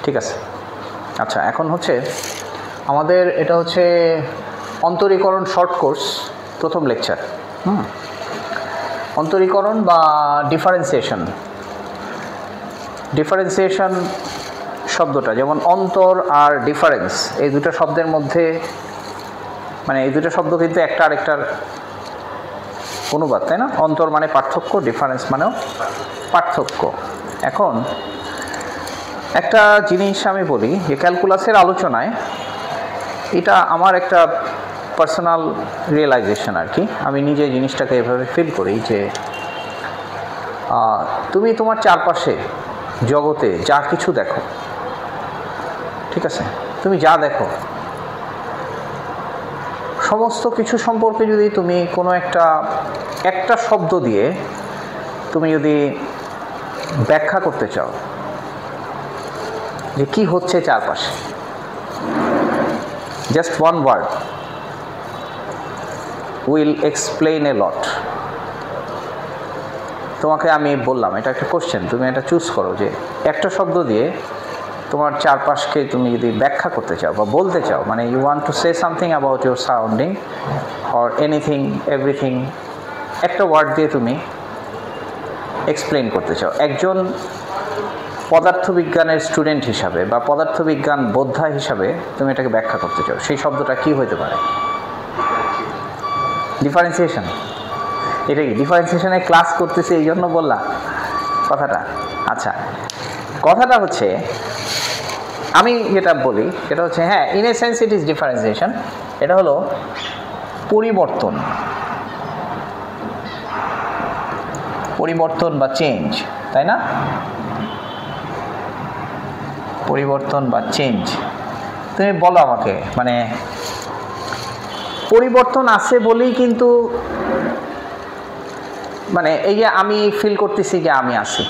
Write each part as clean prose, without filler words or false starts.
ঠিক আছে। আচ্ছা, এখন হচ্ছে আমাদের এটা হচ্ছে অন্তরীকরণ শর্ট কোর্স প্রথম লেকচার। অন্তরীকরণ বা ডিফারেন্সিয়েশন শব্দটা, যেমন অন্তর আর ডিফারেন্স, এই দুটো শব্দের মধ্যে মানে এই দুটো শব্দ কিন্তু একটা আরেকটার অনুবাদ, তাই না? অন্তর মানে পার্থক্য, ডিফারেন্স মানেও পার্থক্য। এখন একটা জিনিস আমি বলি যে ক্যালকুলাসের আলোচনায় এটা আমার একটা পার্সোনাল রিয়েলাইজেশন আর কি, আমি নিজে জিনিসটাকে এভাবে ফিল করি যে তুমি তোমার চারপাশে জগতে যা কিছু দেখো, ঠিক আছে, তুমি যা দেখো সমস্ত কিছু সম্পর্কে যদি তুমি কোনো একটা শব্দ দিয়ে তুমি যদি ব্যাখ্যা করতে চাও যে কি হচ্ছে চারপাশে, just one word will explain a lot. তোমাকে আমি বললাম এটা একটা কোশ্চেন, তুমি এটা চুজ করো যে একটা শব্দ দিয়ে তোমার চারপাশকে তুমি যদি ব্যাখ্যা করতে চাও বা বলতে চাও, মানে you want to say something about your surrounding or anything everything, একটা ওয়ার্ড দিয়ে তুমি এক্সপ্লেইন করতে চাও। একজন পদার্থবিজ্ঞানের স্টুডেন্ট হিসাবে বা পদার্থবিজ্ঞান বোদ্ধা হিসাবে তুমি এটাকে ব্যাখ্যা করতে চাও, সেই শব্দটা কি হতে পারে? ডিফারেন্সিয়েশন। এটা কি ডিফারেন্সিয়েশনে ক্লাস করতেছে এই জন্য বললাম কথাটা? আচ্ছা, কথাটা হচ্ছে আমি যেটা বলি সেটা হচ্ছে, হ্যাঁ, in a sense it is differentiation. এটা হলো পরিবর্তন বা চেঞ্জ, তাই না? পরিবর্তন বা চেঞ্জ। তুমি বলো আমাকে, মানে পরিবর্তন আছে বলেই কিন্তু মানে এই যে আমি ফিল করতেছি যে আমি আছি,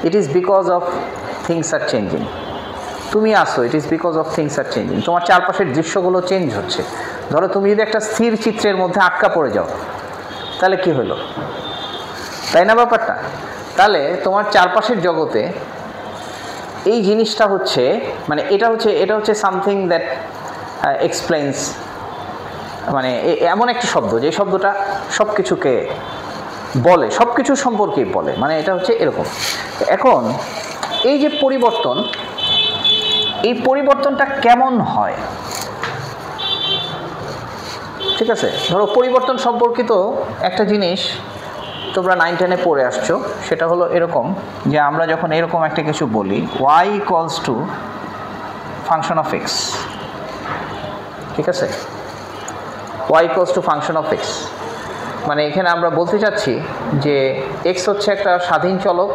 it is because of things are changing. তুমি আসো, it is because of things are changing. তোমার চারপাশের দৃশ্যগুলো চেঞ্জ হচ্ছে। ধরো তুমি যদি একটা স্থির চিত্রের মধ্যে আটকা পড়ে যাও, তাহলে কি হলো, তাই না ব্যাপারটা? তাহলে তোমার চারপাশের জগতে এই জিনিসটা হচ্ছে, মানে এটা হচ্ছে সামথিং দ্যাট এক্সপ্লেইনস, মানে এমন একটা শব্দ যে শব্দটা সব কিছুকে বলে, সব কিছু সম্পর্কেই বলে, মানে এটা হচ্ছে এরকম। এখন এই যে পরিবর্তন, এই পরিবর্তনটা কেমন হয়? ঠিক আছে, ধরো পরিবর্তন সম্পর্কিত একটা জিনিস তোমরা 9-10-এ পড়ে আসছো, সেটা হলো এরকম যে আমরা যখন এরকম একটা কিছু বলি y equals two function of x, ঠিক আছে, y equals two function of x, মানে এখানে আমরা বলতে চাচ্ছি যে x হচ্ছে একটা স্বাধীন চলক,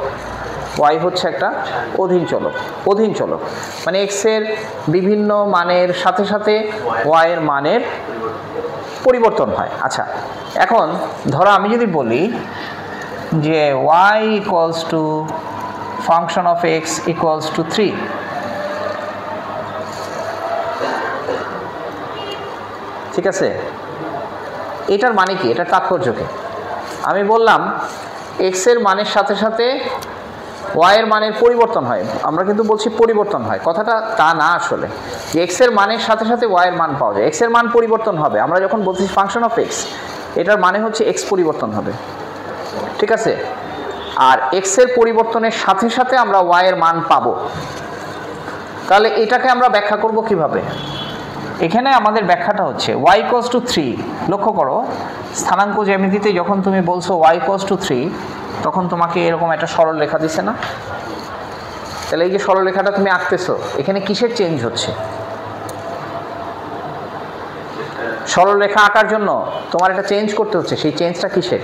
y হচ্ছে একটা অধীন চলক, মানে x এর বিভিন্ন মানের সাথে সাথে y এর মানের পরিবর্তন হয়। আচ্ছা, এখন ধরো আমি যদি বলি যে y equals two function of x equals two 3, ঠিক আছে, এটার মানে কি, এটার তাৎপর্য কি? আমি বললাম x এর মানের সাথে সাথে y এর মানের পরিবর্তন হয়, আমরা কিন্তু বলছি পরিবর্তন হয়, কথাটা তা না আসলে, যে x এর মানের সাথে সাথে y এর মান পাওয়া যায়, x এর মান পরিবর্তন হবে। আমরা যখন বলছি ফাংশন অফ x, এটার মানে হচ্ছে x পরিবর্তন হবে, ঠিক আছে, আর x এর পরিবর্তনের সাথে সাথে আমরা y এর মান পাবো। তাহলে এটাকে আমরা ব্যাখ্যা করব কিভাবে? এখানে আমাদের ব্যাখ্যাটা হচ্ছে y ইকুয়ালস টু 3। লক্ষ্য করো, স্থানাঙ্ক জ্যামিতিতে যখন তুমি বলছো y ইকুয়ালস টু 3, তখন তোমাকে এরকম একটা সরল রেখা দিছে না? তাহলে এই যে সরল রেখাটা তুমি আঁকতেছো, এখানে কিসের চেঞ্জ হচ্ছে? সরল রেখা আঁকার জন্য তোমার এটা চেঞ্জ করতে হচ্ছে, সেই চেঞ্জটা কিসের?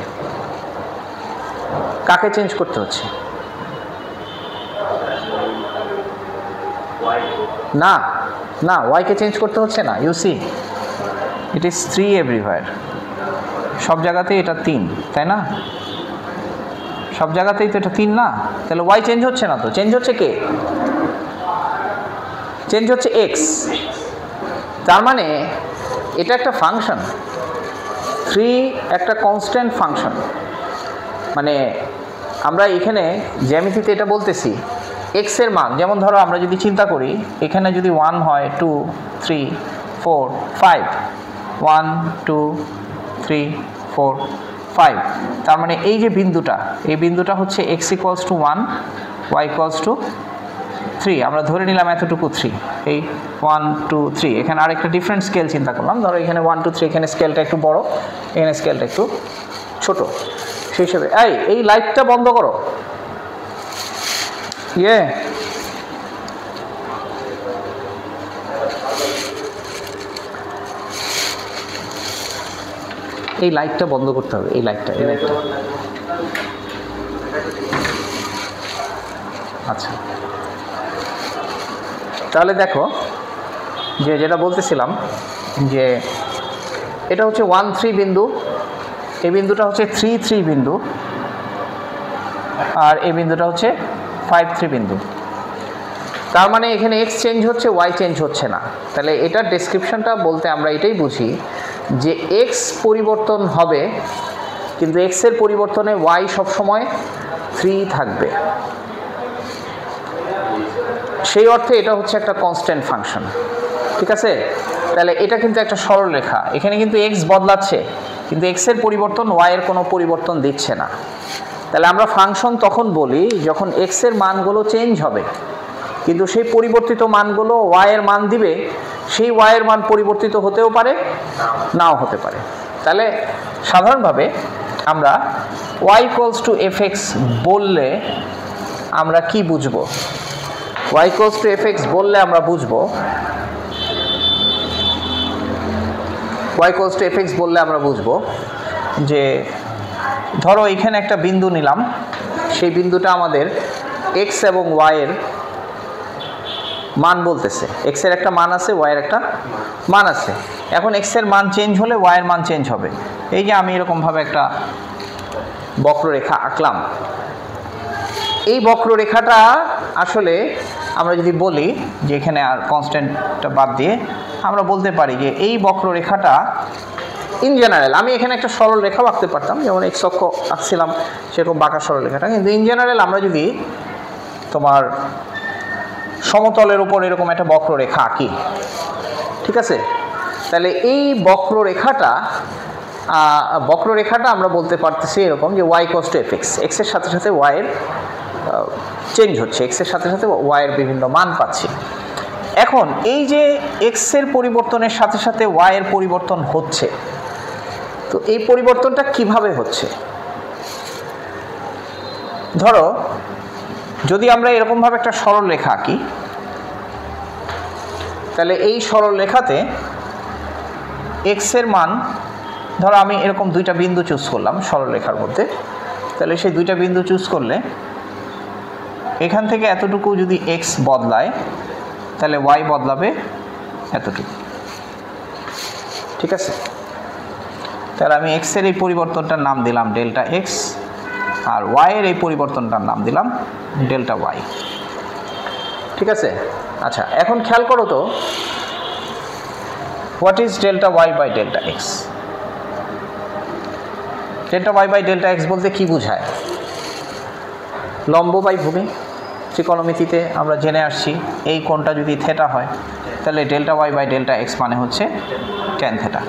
কাকে চেঞ্জ করতে হচ্ছে? না না, y কে চেঞ্জ করতে হচ্ছে না। You see, it is 3 everywhere, সব জায়গাতেই এটা 3, তাই না? সব জায়গাতেই তো এটা 3 না, তাহলে y চেঞ্জ হচ্ছে না, তো চেঞ্জ হচ্ছে কে? চেঞ্জ হচ্ছে x। তার মানে এটা একটা ফাংশন, 3 একটা কনস্ট্যান্ট ফাংশন। মানে আমরা এখানে জ্যামিতিতে এটা বলতেছি এক্স এর মান, যেমন ধরো আমরা যদি চিন্তা করি এখানে যদি 1 হয়, 2 3 4 5, 1 2 3 4 5, তার মানে এই যে বিন্দুটা, এই বিন্দুটা হচ্ছে x equals to 1, y equals two 3, আমরা ধরে নিলাম এতটুকু 3, এই 1 2 3, এখানে আরেকটা ডিফারেন্ট স্কেল চিন্তা করলাম, ধরো এখানে 1 2 3, এখানে স্কেলটা একটু বড়, এখানে স্কেলটা একটু ছোট, সেই হিসেবে এই লাইটটা বন্ধ করো, এই লাইটটা বন্ধ করতে হবে, এই লাইটটা আচ্ছা। তাহলে দেখো যে যেটা বলতেছিলাম যে এটা হচ্ছে 1 3 বিন্দু, এই বিন্দুটা হচ্ছে 3 3 বিন্দু, আর এই বিন্দুটা হচ্ছে 5 3 বিন্দু। তার মানে এখানে x চেঞ্জ হচ্ছে, y চেঞ্জ হচ্ছে না। তাহলে এটার ডেসক্রিপশনটা বলতে আমরা এটাই বুঝি যে x পরিবর্তন হবে, কিন্তু x এর পরিবর্তনে y সবসময় 3 থাকবে। সেই অর্থে এটা হচ্ছে একটা কনস্ট্যান্ট ফাংশন, ঠিক আছে? তাহলে এটা কিন্তু একটা সরলরেখা, এখানে কিন্তু x বদলাচ্ছে, কিন্তু x এর পরিবর্তন y এর কোনো পরিবর্তন দিচ্ছে না। তাহলে আমরা ফাংশন তখন বলি যখন x এর মানগুলো চেঞ্জ হবে, কিন্তু সেই পরিবর্তিত মানগুলো y এর মান দিবে, সেই y এর মান পরিবর্তিত হতেও পারে, নাও হতে পারে। তাহলে সাধারণভাবে আমরা y ইকুয়ালস টু fx বললে আমরা কি বুঝবো? y ইকুয়ালস টু fx বললে আমরা বুঝবো, y ইকুয়ালস টু fx বললে আমরা বুঝবো যে ধরো এখানে একটা বিন্দু নিলাম, সেই বিন্দুটা আমাদের x এবং y এর মান বলতেছে, x এর একটা মান আছে, y এর একটা মান আছে। এখন x এর মান চেঞ্জ হলে y এর মান চেঞ্জ হবে। এই যে আমি এরকমভাবে একটা বক্ররেখা আঁকলাম, এই বক্ররেখাটা আসলে আমরা যদি বলি যে এখানে আর কনস্ট্যান্টটা বাদ দিয়ে আমরা বলতে পারি যে এই বক্ররেখাটা ইন জেনারেল, আমি এখানে একটা সরল রেখা আঁকতে পারতাম, যেমন x অক্ষ আঁকছিলাম সেরকম বাঁকা সরল রেখাটা, কিন্তু ইন জেনারেল আমরা যদি তোমার সমতলের উপর এরকম একটা বক্ররেখা আঁকি, ঠিক আছে? তাহলে এই বক্ররেখাটা আমরা বলতে পারতেছি এরকম যে y equals two fx, x এর সাথে সাথে y এর চেঞ্জ হচ্ছে, x এর সাথে সাথে y এর বিভিন্ন মান পাচ্ছি। এখন এই যে x এর পরিবর্তনের সাথে সাথে y এর পরিবর্তন হচ্ছে, তো এই পরিবর্তনটা কিভাবে হচ্ছে? ধরো যদি আমরা এরকমভাবে একটা সরল রেখা আঁকি, তাহলে এই সরল রেখাতে x এর মান, ধরো আমি এরকম দুইটা বিন্দু চুজ করলাম সরল রেখার মধ্যে, তাহলে সেই দুইটা বিন্দু চুজ করলে এখান থেকে এতটুকু যদি x বদলায় তাহলে y বদলাবে এতটুকু, ঠিক আছে? তাহলে আমি x এর এই পরিবর্তনটার নাম দিলাম ডেল্টা x, আর y এর এই পরিবর্তনটার নাম দিলাম ডেল্টা y, ঠিক আছে? আচ্ছা, এখন খেয়াল করো তো, what is delta y by delta x? Delta y by delta x বলতে কি বোঝায়? লম্ব বাই ভূমি, ত্রিকোণমিতিতে আমরা জেনে আসছি এই কোণটা যদি থেটা হয় তাহলে delta y by delta x মানে হচ্ছে ট্যান থেটা,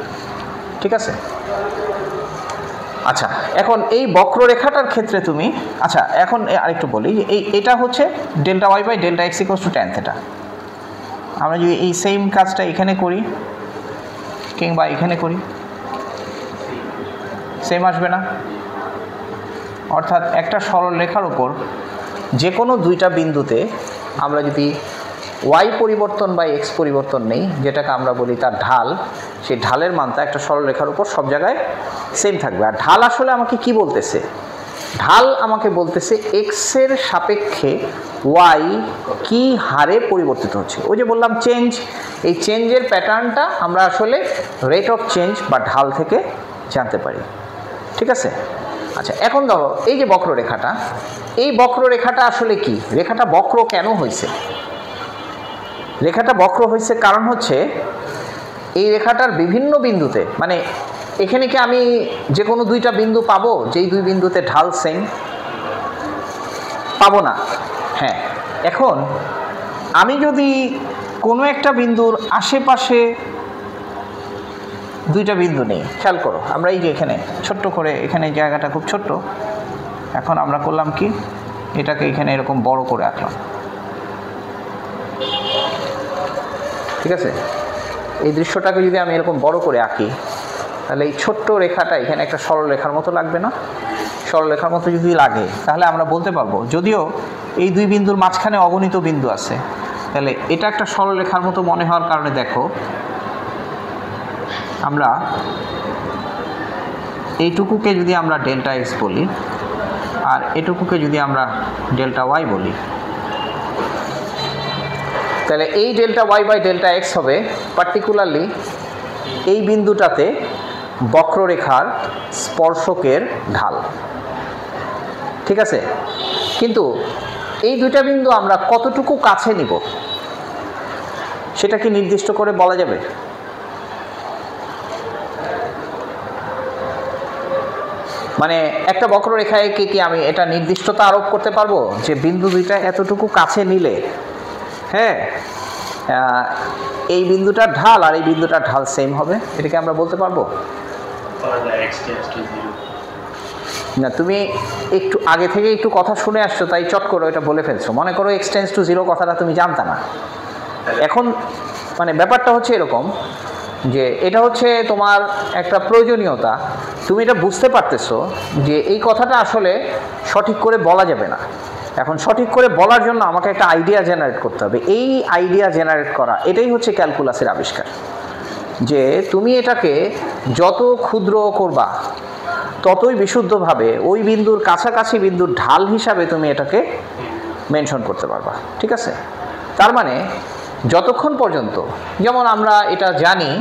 ঠিক আছে? আচ্ছা, এখন এই বক্ররেখাটার ক্ষেত্রে তুমি, আচ্ছা এখন আরেকটু বলি, এটা হচ্ছে delta y by delta x equals to tan theta. আমরা যদি এই সেম কাজটা এখানে করি কিংবা এখানে করি, সেম আসবে না? অর্থাৎ একটা সরল রেখার উপর যে কোনো দুইটা বিন্দুতে আমরা যদি y পরিবর্তন বা x পরিবর্তন নেই, যেটাকে আমরা বলি তার ঢাল, সেই ঢালের মানটা একটা সরল রেখার উপর সব জায়গায় সেম থাকবে। আর ঢাল আসলে আমাকে কি বলতেছে? ঢাল আমাকে বলতেছে x এর সাপেক্ষে y কি হারে পরিবর্তিত হচ্ছে। ওই যে বললাম চেঞ্জ, এই চেঞ্জের প্যাটার্নটা আমরা আসলে রেট অফ চেঞ্জ বা ঢাল থেকে জানতে পারি, ঠিক আছে? আচ্ছা, এখন ধরো এই যে বক্ররেখাটা, এই বক্ররেখাটা আসলে কি? রেখাটা বক্র কেন হয়েছে? রেখাটা বক্র হয়েছে কারণ হচ্ছে এই রেখাটার বিভিন্ন বিন্দুতে, মানে এখানে কি আমি যে কোনো দুইটা বিন্দু পাবো যেই দুই বিন্দুতে ঢাল সেম? পাবো না। হ্যাঁ, এখন আমি যদি কোনো একটা বিন্দুর আশেপাশে দুইটা বিন্দু নেই, খেয়াল করো, আমরা এই যে এখানে ছোট্ট করে, এখানে জায়গাটা খুব ছোট্ট, এখন আমরা করলাম কি, এটাকে এখানে এরকম বড় করে আঁকলাম, ঠিক আছে? এই দৃশ্যটাকে যদি আমি এরকম বড় করে আঁকি, তাহলে এই ছোট্ট রেখাটা এখানে একটা সরলরেখার মতো লাগবে না? সরলরেখার মতো যদি লাগে, তাহলে আমরা বলতে পারবো, যদিও এই দুই বিন্দুর মাঝখানে অগণিত বিন্দু আছে, তাহলে এটা একটা সরলরেখার মতো মনে হওয়ার কারণে দেখো আমরা এইটুকুকে যদি আমরা ডেল্টা এক্স বলি আর এটুকুকে যদি আমরা ডেল্টা ওয়াই বলি, তাহলে এই delta y by delta x হবে পার্টিকুলারলি এই বিন্দুটাতে বক্ররেখার স্পর্শকের ঢাল, ঠিক আছে? কিন্তু এই দুইটা বিন্দু আমরা কতটুকু কাছে নিব সেটা কি নির্দিষ্ট করে বলা যাবে? মানে একটা বক্ররেখায় কি আমি এটা নির্দিষ্টতা আরোপ করতে পারবো যে বিন্দু দুইটা এতটুকু কাছে নিলে, হ্যাঁ, এই বিন্দুটার ঢাল আর এই বিন্দুটার ঢাল সেম হবে? এটাকে আমরা বলতে পারবো না? তুমি একটু আগে থেকে একটু কথা শুনে আসছো, তাই চট করে এটা বলে ফেলছো। মনে করো x টেন্ডস টু 0 কথাটা তুমি জানতা না, এখন মানে ব্যাপারটা হচ্ছে এরকম যে এটা হচ্ছে তোমার একটা প্রয়োজনীয়তা, তুমি এটা বুঝতে পারতেছো যে এই কথাটা আসলে সঠিক করে বলা যাবে না। এখন সঠিক করে বলার জন্য আমাকে একটা আইডিয়া জেনারেট করতে হবে। এই আইডিয়া জেনারেট করা, এটাই হচ্ছে ক্যালকুলাসের আবিষ্কার, যে তুমি এটাকে যত ক্ষুদ্র করবা ততই বিশুদ্ধভাবে ওই বিন্দুর কাছাকাছি বিন্দুর ঢাল হিসাবে তুমি এটাকে মেনশন করতে পারবা, ঠিক আছে? তার মানে যতক্ষণ পর্যন্ত, যেমন আমরা এটা জানি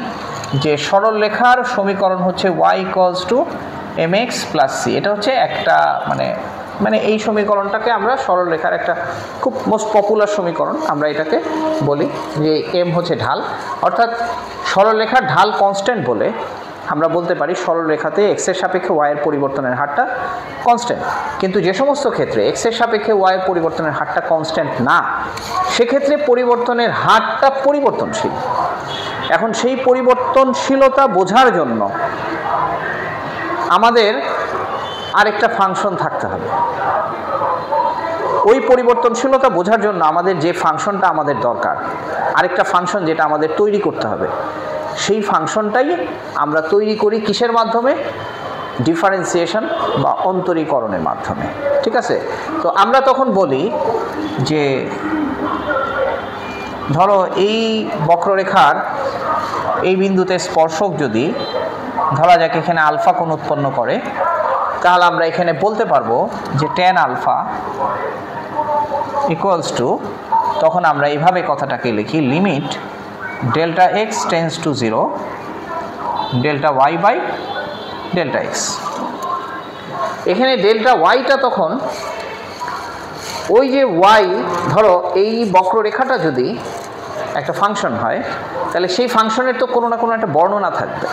যে সরল রেখার সমীকরণ হচ্ছে y = mx + c, এটা হচ্ছে একটা মানে এই সমীকরণটাকে আমরা সরল রেখার একটা খুব মোস্ট পপুলার সমীকরণ, আমরা এটাকে বলি যে m হচ্ছে ঢাল, অর্থাৎ সরল রেখার ঢাল কনস্ট্যান্ট বলে আমরা বলতে পারি সরল রেখাতে x এর সাপেক্ষে y এর পরিবর্তনের হারটা কনস্ট্যান্ট। কিন্তু যে সমস্ত ক্ষেত্রে x এর সাপেক্ষে y এর পরিবর্তনের হারটা কনস্ট্যান্ট না, সেক্ষেত্রে পরিবর্তনের হারটা পরিবর্তনশীল। এখন সেই পরিবর্তনশীলতা বোঝার জন্য আমাদের আরেকটা ফাংশন থাকতে হবে। ওই পরিবর্তনশীলতা বোঝার জন্য আমাদের যে ফাংশনটা আমাদের দরকার, আরেকটা ফাংশন যেটা আমাদের তৈরি করতে হবে, সেই ফাংশনটাই আমরা তৈরি করি কিসের মাধ্যমে? ডিফারেন্সিয়েশন বা অন্তরীকরণের মাধ্যমে, ঠিক আছে? তো আমরা তখন বলি যে ধরো এই বক্ররেখার এই বিন্দুতে স্পর্শক যদি ধরা যাক এখানে আলফা কোণ উৎপন্ন করে, তাহলে আমরা এখানে বলতে পারবো যে tan আলফা = তখন আমরা এইভাবে কথাটাকে লিখি, limit delta x tends to 0 delta y by delta x. এখানে ডেল্টা ওয়াইটা তখন ওই যে ওয়াই, ধরো এই বক্ররেখাটা যদি একটা ফাংশন হয়, তাহলে সেই ফাংশনের তো কোনো না কোনো একটা বর্ণনা থাকবে,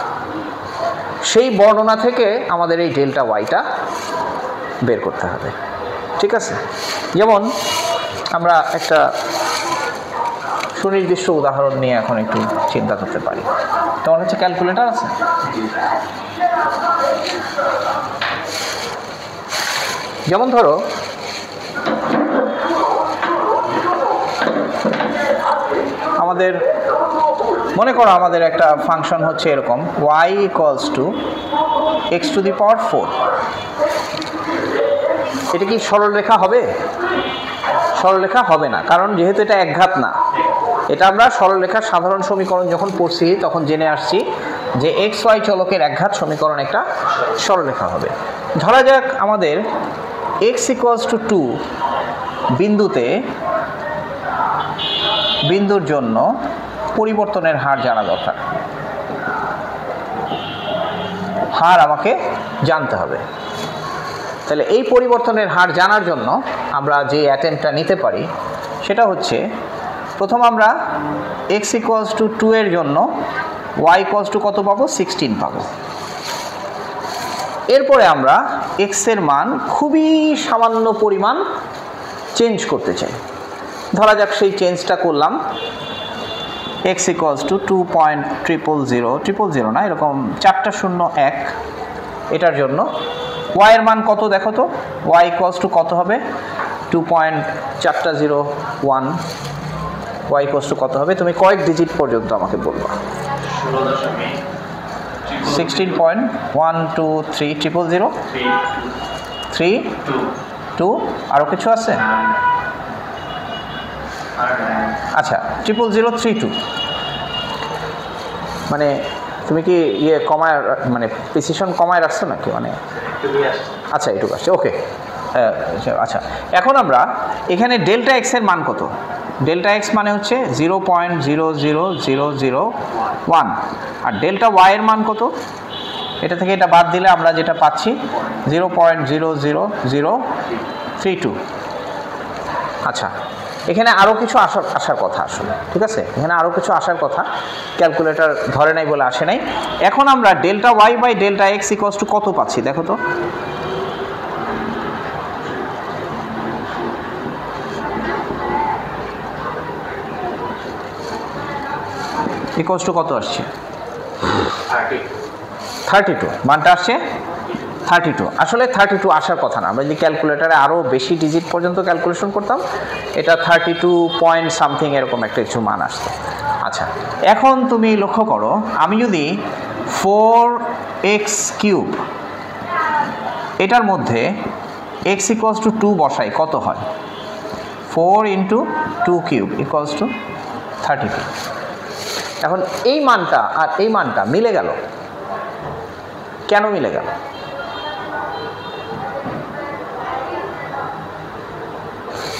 সেই বর্ণনা থেকে আমাদের এই ডেল্টা ওয়াইটা বের করতে হবে, ঠিক আছে? যেমন আমরা একটা সুনির্দিষ্ট উদাহরণ নিয়ে এখন একটু চিন্তা করতে পারি। তোমার হচ্ছে ক্যালকুলেটর আছে? যেমন ধরো আমাদের মনে করো আমাদের একটা ফাংশন হচ্ছে এরকম y = x⁴। এটা কি সরলরেখা হবে? সরলরেখা হবে না, কারণ যেহেতু এটা একঘাত না। এটা আমরা সরলরেখার সাধারণ সমীকরণ যখন পড়ছি তখন জেনে আসছি যে xy চলকের একঘাত সমীকরণ একটা সরলরেখা হবে। ধরা যাক আমাদের x = 2 বিন্দুর জন্য পরিবর্তনের হার জানা দরকার, হার আমাকে জানতে হবে। তাহলে এই পরিবর্তনের হার জানার জন্য আমরা যে অ্যাটেম্পটটা নিতে পারি সেটা হচ্ছে, প্রথম আমরা x = 2 এর জন্য y = কত পাবো? 16 পাবো। এরপরে আমরা x এর মান খুবই সামান্য পরিমাণ চেঞ্জ করতে চাই। ধরা যাক সেই চেঞ্জটা করলাম, x ইকুয়ালস টু 2.000 না, এরকম 401 এটার জন্য y এর মান কত দেখো তো, y ইকুয়ালস টু কত হবে 2.401, y ইকুয়ালস টু কত হবে, তুমি কয়েক ডিজিট পর্যন্ত আমাকে বলবা। 16.12300 আরও কিছু আছে, আচ্ছা 00032, মানে তুমি কি ইয়ে কমায় মানে প্রিসিশন কমায় রাখছো নাকি, মানে আচ্ছা এটুকু আসছে, ওকে। আচ্ছা এখন আমরা এখানে ডেল্টা এক্স এর মান কত, ডেল্টা এক্স মানে হচ্ছে 0.00001, আর ডেল্টা ওয়াই এর মান কত, এটা থেকে এটা বাদ দিলে আমরা যেটা পাচ্ছি 0.00032। আচ্ছা এখানে আরও কিছু আসার কথা আসলে, ঠিক আছে, এখানে আরও কিছু আসার কথা, ক্যালকুলেটর ধরে নাই বলে আসে নাই। এখন আমরা delta y by delta x equals to কত পাচ্ছি দেখো তো, ইকুয়ালস টু কত আসছে 32, মানটা আসছে 32। আসলে 32 আসার কথা না, আমরা যদি ক্যালকুলেটারে আরও বেশি ডিজিট পর্যন্ত ক্যালকুলেশন করতাম এটা 32 পয়েন্ট সামথিং এরকম একটা কিছু মান আসতো। আচ্ছা এখন তুমি লক্ষ্য করো, আমি যদি 4x³ এটার মধ্যে x ইকুয়ালস টু 2 বসাই কত হয়, 4 × 2³ ইকুয়ালস টু 32। এখন এই মানটা আর এই মানটা মিলে গেল, কেন মিলে গেল,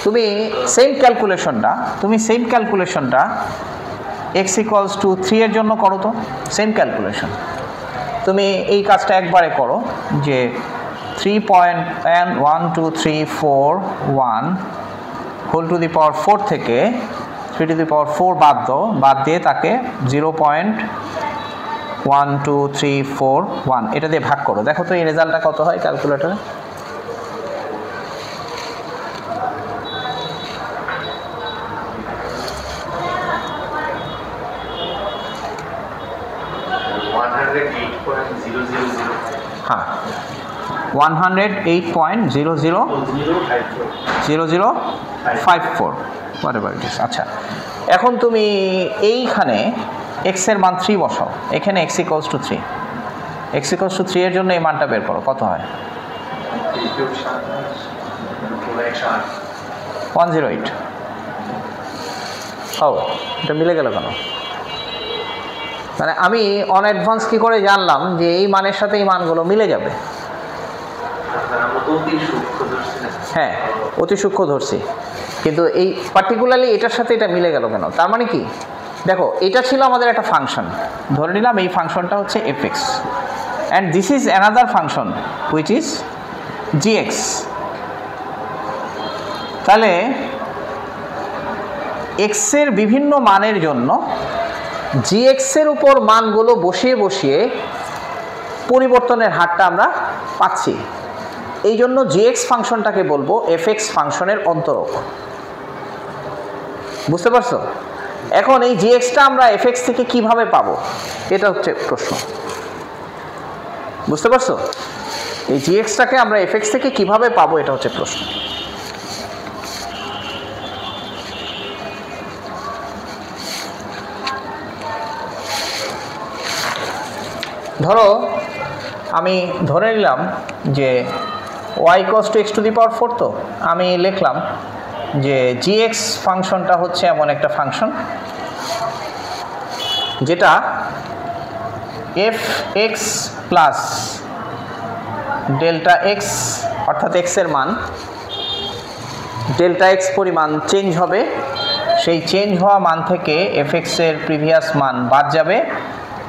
তুমি সেম ক্যালকুলেশনটা x ইকুয়ালস টু 3 এর জন্য করো তো, সেম ক্যালকুলেশন তুমি এই কাজটা একবারে করো যে 3.12341 হোল টু দি পাওয়ার 4 থেকে 3 টু দি পাওয়ার 4 বাদ দিয়ে তাকে 0.12341 এটা দিয়ে ভাগ করো, দেখো তো এই রেজাল্টটা কত হয় ক্যালকুলেটরে। হ্যাঁ 108.000054 whatever it is। আচ্ছা এখন তুমি এইখানে x এর মান 3 বসাও, এখানে x equals two 3, x equals two 3 এর জন্য এই মানটা বের করো, কত হয় 108। ও এটা মিলে গেল কেন, মানে আমি অন অ্যাডভান্স কি করে জানলাম যে এই মানের সাথে এই মানগুলো মিলে যাবে, হ্যাঁ অতি সূক্ষ্ম ধরছি, কিন্তু এই পার্টিকুলারলি এটার সাথে এটা মিলে গেল কেন, তার মানে কি দেখো এটা ছিল আমাদের একটা ফাংশন, ধরে নিলাম এই ফাংশনটা হচ্ছে fx and this is another function which is gx, তাহলে x এর বিভিন্ন মানের জন্য gx এর উপর মানগুলো বসিয়ে বসিয়ে পরিবর্তনের হারটা আমরা পাচ্ছি, এই জন্য gx ফাংশনটাকে বলবো fx ফাংশনের অন্তরক, বুঝতে পারছো। এখন এই gxটা আমরা fx থেকে কিভাবে পাবো এটা হচ্ছে প্রশ্ন, বুঝতে পারছো, এই gxটাকে আমরা fx থেকে কিভাবে পাবো এটা হচ্ছে প্রশ্ন। ধরো আমি ধরে নিলাম যে y equals to x to the power 4, তো আমি লিখলাম যে gx ফাংশনটা হচ্ছে এমন একটা ফাংশন যেটা fx প্লাস ডেল্টা x অর্থাৎ x এর মান ডেল্টা x পরিমাণ চেঞ্জ হবে, সেই চেঞ্জ হওয়া মান থেকে fx এর প্রিভিয়াস মান বাদ যাবে,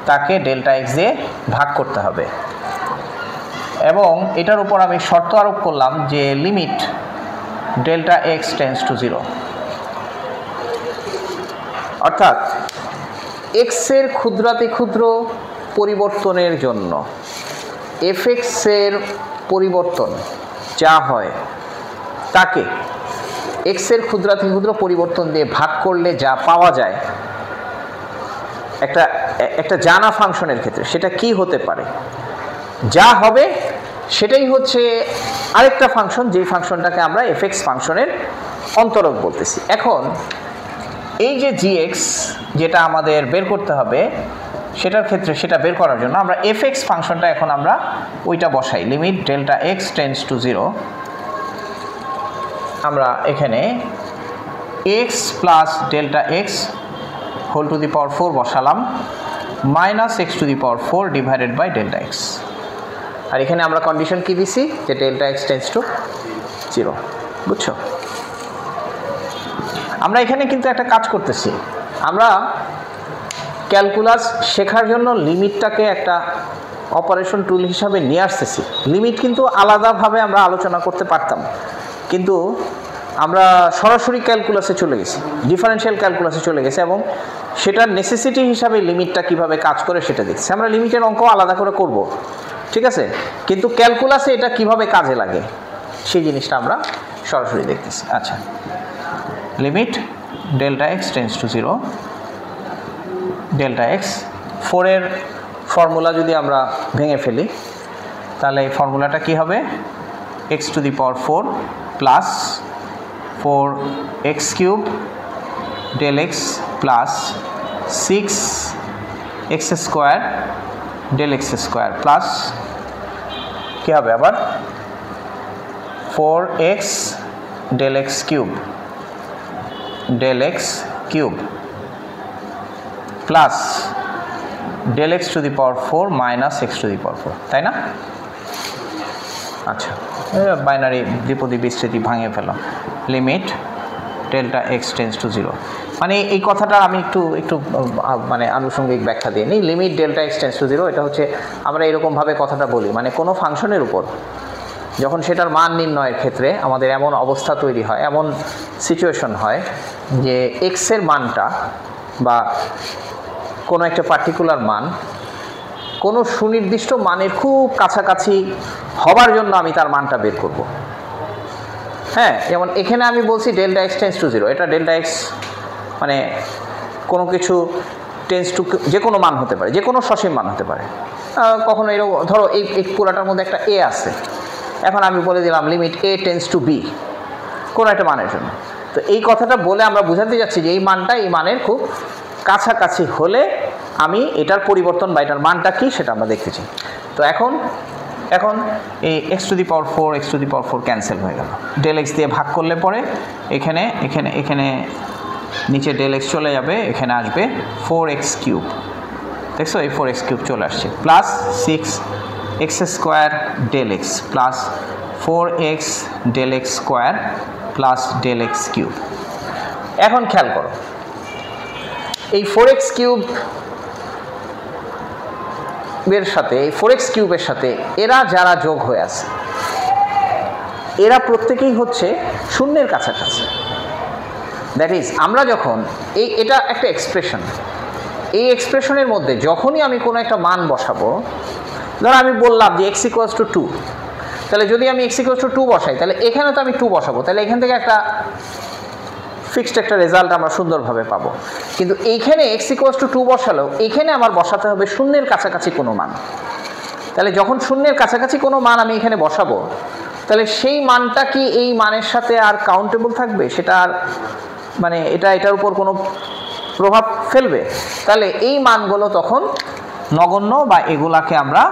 তাকে ডেল্টা x দিয়ে ভাগ করতে হবে, এবং এটার উপর আমি শর্ত আরোপ করলাম যে limit delta x tends to 0, অর্থাৎ x এর ক্ষুদ্রাতি ক্ষুদ্র পরিবর্তনের জন্য fx এর পরিবর্তন যা হয় তাকে এক্সের ক্ষুদ্রাতি ক্ষুদ্র পরিবর্তন দিয়ে ভাগ করলে যা পাওয়া যায় একটা জানা ফাংশনের ক্ষেত্রে, সেটা কি হতে পারে? যা হবে সেটাই হচ্ছে আরেকটা ফাংশন, যেই ফাংশনটাকে আমরা এফএক্স ফাংশনের অন্তরক বলতেছি। এখন এই যে জিএক্স যেটা আমাদের বের করতে হবে, সেটার ক্ষেত্রে সেটা বের করার জন্য আমরা এফএক্স ফাংশনটা এখন আমরা ওইটা বসাই, limit delta x tends to 0। আমরা এখানে x plus delta x whole to the power 4 বসালাম, minus x to the power 4 divided by delta x. আর এখানে আমরা কন্ডিশন কি দিছি, যে ডেল্টা এক্স টেন্ডস টু 0। বুঝছো? আমরা এখানে কিন্তু একটা কাজ করতেছি, আমরা ক্যালকুলাস শেখার জন্য লিমিটটাকে একটা অপারেশন টুল হিসাবে নিয়ে আসতেছি। লিমিট কিন্তু আলাদাভাবে আমরা আলোচনা করতে পারতাম, কিন্তু আমরা সরাসরি ক্যালকুলাসে চলে গেছি, ডিফারেনশিয়াল ক্যালকুলাসে চলে গেছি, এবং সেটার নেসেসিটি হিসাবে লিমিটটা কিভাবে কাজ করে সেটা দেখছি। আমরা লিমিটের অঙ্ক আলাদা করে করব, ঠিক আছে, কিন্তু ক্যালকুলাসে এটা কিভাবে কাজে লাগে সেই জিনিসটা আমরা সরাসরি দেখতেছি। আচ্ছা, limit delta x tends to 0, delta x 4-এর ফর্মুলা যদি আমরা ভেঙে ফেলি, তাহলে এই ফর্মুলাটা কি হবে, x to the power 4 plus 4x cube del x plus 6x square del x square plus কী হবে আবার 4x del x cube del x cube plus del x to the power 4 minus x to the power 4, তাই না? আচ্ছা, binary দ্বিপদী বিস্তৃতি ভাঙিয়ে ফেলাম, limit delta x tends to 0। মানে এই কথাটা আমি একটু মানে আনুষঙ্গিক ব্যাখ্যা দিয়ে নিই। Limit delta x tends to 0 এটা হচ্ছে আমরা এরকমভাবে কথাটা বলি, মানে কোনো ফাংশনের উপর যখন সেটার মান নির্ণয়ের ক্ষেত্রে আমাদের এমন অবস্থা তৈরি হয়, এমন সিচুয়েশন হয় যে এক্সের মানটা বা কোনো একটা পার্টিকুলার মান কোনো সুনির্দিষ্ট মানের খুব কাছাকাছি হবার জন্য আমি তার মানটা বের করব। হ্যাঁ, যেমন এখানে আমি বলছি ডেল্টা এক্স টেন্ডস টু 0, এটা ডেল্টা এক্স মানে কোনো কিছু টেন্ডস টু যে কোনো মান হতে পারে, যে কোনো সসীম মান হতে পারে। কখনো এরকম ধরো এই পুরাটার মধ্যে একটা এ আছে, এখন আমি বলে দিলাম limit a tends to b কোনো একটা মানের জন্য। তো এই কথাটা বলে আমরা বোঝাতে যাচ্ছি যে এই মানটা এই মানের খুব কাছাকাছি হলে আমি এটার পরিবর্তন বা এটার মানটা কি সেটা আমরা দেখতেছি। তো এখন এই x to the power 4 x to the power 4 cancel হয়ে গেল, ডেল এক্স দিয়ে ভাগ করলে পরে এখানে নিচে ডেল এক্স চলে যাবে, এখানে আসবে 4x কিউব, দেখছো এই 4x কিউব চলে আসছে, plus 6x square del x plus 4x del x square plus del x cube. এখন খেয়াল করো, এই 4x কিউব এর সাথে এই 4x কিউবের সাথে এরা যারা যোগ হয়ে আছে, এরা প্রত্যেকেই হচ্ছে শূন্যের কাছাকাছি। দ্যাট ইজ আমরা যখন এটা একটা এক্সপ্রেশন, এই এক্সপ্রেশনের মধ্যে যখনই আমি কোনো একটা মান বসাবো, ধরো আমি বললাম যে x ইকুয়ালস টু 2, তাহলে যদি আমি x ইকুয়ালস টু 2 বসাই, তাহলে এখানে তো আমি 2 বসাবো, তাহলে এখান থেকে একটা ফিক্সড একটা রেজাল্ট আমরা সুন্দরভাবে পাবো। কিন্তু এইখানে x ইকুয়ালস টু 2 বসালেও এখানে আমার বসাতে হবে শূন্যের কাছাকাছি কোনো মান। তাহলে যখন শূন্যের কাছাকাছি কোনো মান আমি এখানে বসাবো, তাহলে সেই মানটা কি এই মানের সাথে আর কাউন্টেবল থাকবে? সেটা আর মানে এটার উপর কোনো প্রভাব ফেলবে? তাহলে এই মানগুলো তখন নগণ্য বা এগুলাকে আমরা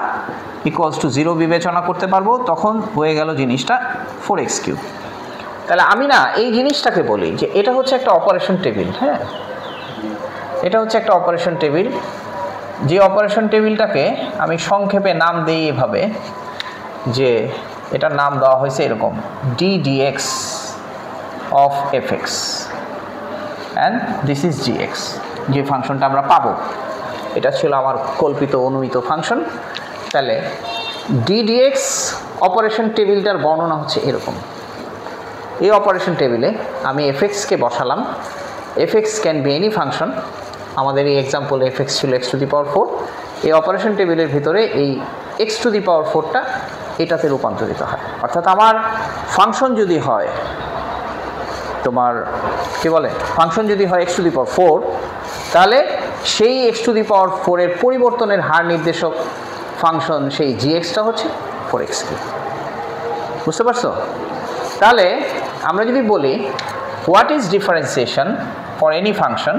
ইকুয়ালস টু 0 বিবেচনা করতে পারবো। তখন হয়ে গেল জিনিসটা 4x কিউব। তাহলে আমি না এই জিনিসটাকে বলি যে এটা হচ্ছে একটা অপারেশন টেবিল। হ্যাঁ, এটা হচ্ছে একটা অপারেশন টেবিল, যে অপারেশন টেবিলটাকে আমি সংক্ষেপে নাম দিই এভাবে, যে এটার নাম দেওয়া হয়েছে এরকম, ddx of fx and this is gx। যে ফাংশনটা আমরা পাবো এটা ছিল আমার কল্পিত অনুমিত ফাংশন। তাহলে ddx অপারেশন টেবিলটার বর্ণনা হচ্ছে এরকম। এই অপারেশন টেবিলে আমি fxকে বসালাম, fx can be any function. আমাদের এই এক্সাম্পল fx ছিল x টু দি পাওয়ার 4। এই অপারেশন টেবিলের ভিতরে এই x টু দি পাওয়ার 4টা এটাতে রূপান্তরিত হয়। অর্থাৎ আমার ফাংশন যদি হয় তোমার কি বলে ফাংশন যদি হয় x⁴, তাহলে সেই x⁴ এর পরিবর্তনের হার নির্দেশক ফাংশন সেই gx-টা হচ্ছে 4x3। বুঝতে পারছো? তাহলে আমরা যদি বলি what is differentiation for any function,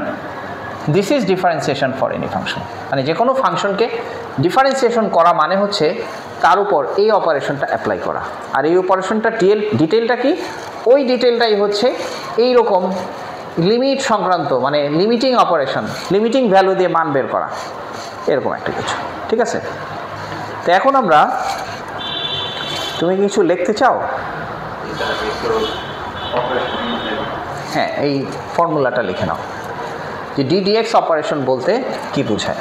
this is differentiation for any function. মানে যে কোনো ফাংশনকে ডিফারেন্সিয়েশন করা মানে হচ্ছে তার উপর এই অপারেশনটা অ্যাপ্লাই করা। আর এই অপারেশনটা ডিটেলটা কি? ওই ডিটেলটাই হচ্ছে এই রকম লিমিট সংক্রান্ত, মানে লিমিটিং অপারেশন, লিমিটিং ভ্যালু দিয়ে মান বের করা, এরকম একটা কিছু। ঠিক আছে? তো এখন আমরা, তুমি কিছু লিখতে চাও? হ্যাঁ, এই ফর্মুলাটা লিখে নাও যে ddx অপারেশন বলতে কি বোঝায়।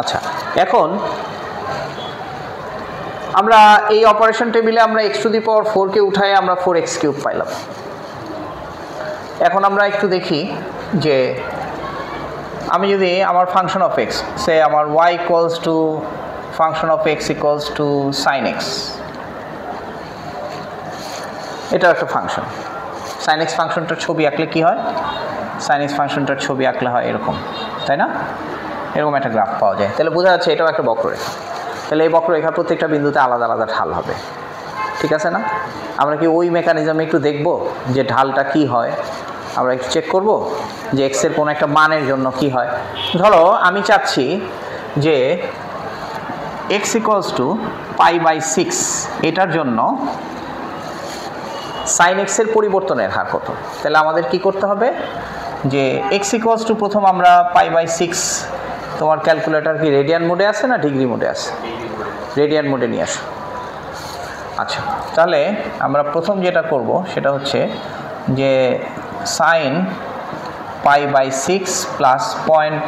আচ্ছা, এখন আমরা এই অপারেশন টেবিলে আমরা x⁴ কে উঠায় আমরা 4x³ পাইলাম। এখন আমরা একটু দেখি যে আমি যদি আমার ফাংশন অফ x, সে আমার y equals two function of x equals two sin x, এটা একটা ফাংশন। sin x ফাংশনটার ছবি আঁকলে কি হয়? sin x ফাংশনটার ছবি আঁকলে হয় এরকম, তাই না? এরকম একটা গ্রাফ পাওয়া যায়। তাহলে বোঝা যাচ্ছে এটাও একটা বক্ররেখা। তাহলে এই বক্ররেখার প্রত্যেকটা বিন্দুতে আলাদা আলাদা ঢাল হবে। ঠিক আছে না? আমরা কি ওই মেকানিজমে একটু দেখব যে ঢালটা কি হয়? আমরা একটু চেক করব যে এক্সের কোনো একটা মানের জন্য কি হয়। ধরো আমি চাচ্ছি যে x ইকুয়ালস টু π/6, এটার জন্য sin x এর পরিবর্তনের হার কত? তাহলে আমাদের কি করতে হবে যে x ইকুয়ালস টু, প্রথম আমরা π/6, তোমার ক্যালকুলেটর কি রেডিয়ান মোডে আছে না ডিগ্রি মোডে আছে? রেডিয়ান মোডে নিয়ে আসো। আচ্ছা, তাহলে আমরা প্রথম যেটা করব সেটা হচ্ছে যে sin π/6 প্লাস পয়েন্ট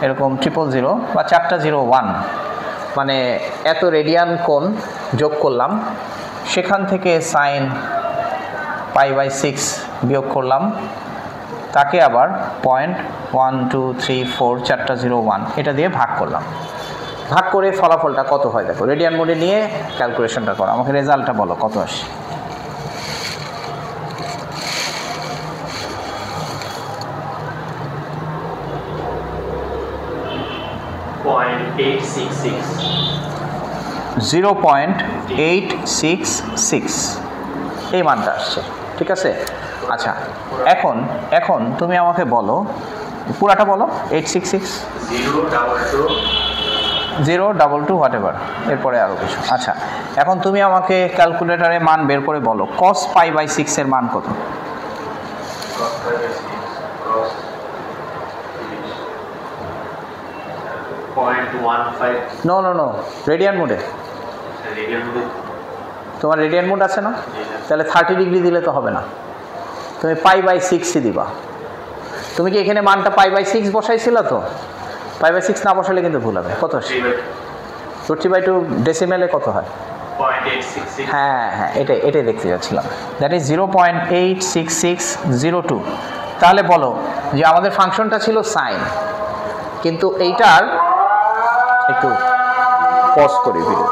এরকম 000 বা 401, মানে এত রেডিয়ান কোণ যোগ করলাম, সেখান থেকে sin π/6 বিয়োগ করলাম, তাকে আবার 0.1234 এটা দিয়ে ভাগ করলাম। ভাগ করে ফলাফলটা কত হয় দেখো। রেডিয়ান মোডে নিয়ে ক্যালকুলেশনটা করো, আমাকে রেজাল্টটা বলো কত আসে। .866 এই মানটা আসছে। ঠিক আছে? আচ্ছা, এখন তুমি আমাকে বলো, পুরাটা বলো। 866 022 হোয়াট এভার, এরপরে আরও কিছু। আচ্ছা, এখন তুমি আমাকে ক্যালকুলেটারে মান বের করে বলো cos π/6 এর মান কত? নো, রেডিয়ান মোডে। তোমার রেডিয়ান মোড আছে না? তাহলে 30 ডিগ্রি দিলে তো হবে না, তুমি π/6ই দিবা। তুমি কি এখানে মানটা π/6 বসাইছিল? তো π/6 না বসালে কিন্তু ভুল হবে। কত? √3/2 ডেসিমেলে কত হয়? হ্যাঁ, এটাই দেখতে যাচ্ছিলাম। That is 0.86602। তাহলে বলো যে আমাদের ফাংশনটা ছিল সাইন, কিন্তু এইটার একটু পজ করি ভিডিও।